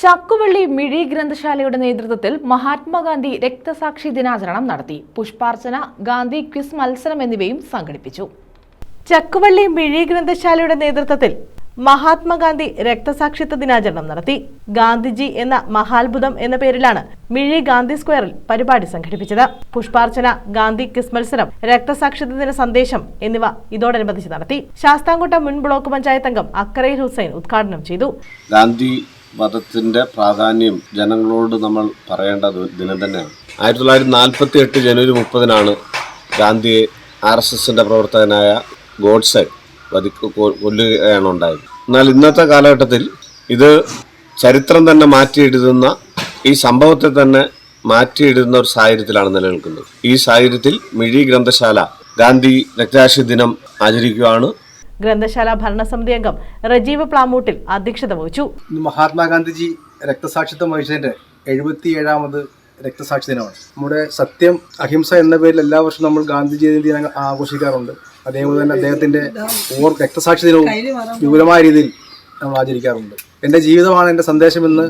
ചക്കുവള്ളി മിഴി ഗ്രന്ഥശാലയുടെ നേതൃത്വത്തിൽ മഹാത്മാഗാന്ധി രക്തസാക്ഷി ദിനാചരണം നടത്തി. പുഷ്പാർച്ചന, ഗാന്ധി ക്വിസ് മത്സരം എന്നിവയും സംഘടിപ്പിച്ചു. ചക്കുവള്ളി മിഴി ഗ്രന്ഥശാലയുടെ നേതൃത്വത്തിൽ മഹാത്മാഗാന്ധി രക്തസാക്ഷിത്വ ദിനാചരണം നടത്തി. ഗാന്ധിജി എന്ന മഹാത്ഭുതം എന്ന പേരിലാണ് മിഴി ഗാന്ധി സ്ക്വയറിൽ പരിപാടി സംഘടിപ്പിച്ചത്. പുഷ്പാർച്ചന, ഗാന്ധി ക്വിസ് മത്സരം, രക്തസാക്ഷിത്വ ദിന സന്ദേശം എന്നിവ ഇതോടനുബന്ധിച്ച് നടത്തി. ശാസ്താംകോട്ട മുൻ ബ്ലോക്ക് പഞ്ചായത്ത് അംഗം അക്കരയിൽ ഹുസൈൻ ഉദ്ഘാടനം ചെയ്തു. ഗാന്ധി മതത്തിന്റെ പ്രാധാന്യം ജനങ്ങളോട് നമ്മൾ പറയേണ്ട ദിനം തന്നെയാണ്. 1948 ജനുവരി 30-നാണ് ഗാന്ധിയെ RSSന്റെ പ്രവർത്തകനായ ഗോഡ്സെ കൊല്ലുകയാണ് ഉണ്ടായത്. എന്നാൽ ഇന്നത്തെ കാലഘട്ടത്തിൽ ഇത് ചരിത്രം തന്നെ മാറ്റിയെഴുതുന്ന, ഈ സംഭവത്തെ തന്നെ മാറ്റിയെഴുതുന്ന ഒരു സാഹചര്യത്തിലാണ് നിലനിൽക്കുന്നത്. ഈ സാഹചര്യത്തിൽ മിഴി ഗ്രന്ഥശാല ഗാന്ധി രക്തസാക്ഷി ദിനം ആചരിക്കുകയാണ്. ഗ്രന്ഥശാല ഭരണസമിതി അംഗം റജീവ് പ്ലാമൂട്ടിൽ അധ്യക്ഷത വഹിച്ചു. മഹാത്മാഗാന്ധിജി രക്തസാക്ഷിത്വം വഹിച്ചതിന്റെ 77ാമത് രക്തസാക്ഷി ദിനമാണ്. നമ്മുടെ സത്യം, അഹിംസ എന്ന പേരിൽ എല്ലാ വർഷവും നമ്മൾ ഗാന്ധി ജയന്തി ആഘോഷിക്കാറുണ്ട്. അതേപോലെ തന്നെ അദ്ദേഹത്തിന്റെ രക്തസാക്ഷി ദിനവും വിപുലമായ രീതിയിൽ നമ്മൾ ആചരിക്കാറുണ്ട്. എൻ്റെ ജീവിതമാണ് എൻ്റെ സന്ദേശമെന്ന്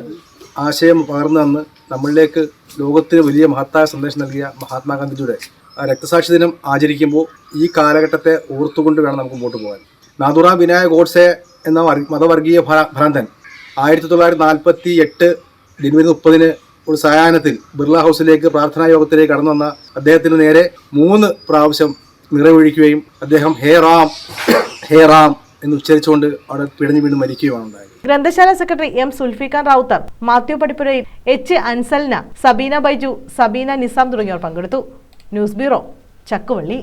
ആശയം പകർന്നു തന്ന് നമ്മളിലേക്ക് ലോകത്തിന് വലിയ മഹത്തായ സന്ദേശം നൽകിയ മഹാത്മാഗാന്ധിജിയുടെ രക്തസാക്ഷി ദിനം ആചരിക്കുമ്പോൾ ഈ കാലഘട്ടത്തെ ഓർത്തുകൊണ്ട് വേണം നമുക്ക് മുമ്പോട്ട് പോകാൻ. നാഥുറാം വിനായക് ഗോഡ്സെ എന്ന മതവർഗീയ ഭ്രാന്തൻ 1948 ജനുവരി 30-ന് ഒരു സായാഹ്നത്തിൽ ബിർള ഹൗസിലേക്ക് പ്രാർത്ഥനാ യോഗത്തിലേക്ക് കടന്നു വന്ന അദ്ദേഹത്തിന് നേരെ 3 പ്രാവശ്യം നിറവൊഴിക്കുകയും അദ്ദേഹം ഹേ റാം ഹേ റാം എന്ന് ഉച്ചരിച്ചുകൊണ്ട് അവിടെ പിടഞ്ഞു വീണ് മരിക്കുകയാണ് ഉണ്ടായത്. ഗ്രന്ഥശാല സെക്രട്ടറി M. സുൽഫിഖാൻ റാവുത്തർ, മാത്യു പടിപ്പുരയിൽ, H. അൻസൽന, സബീന ബൈജു, സബീന നിസാം തുടങ്ങിയവർ പങ്കെടുത്തു. News bureau, Chakkuvalli.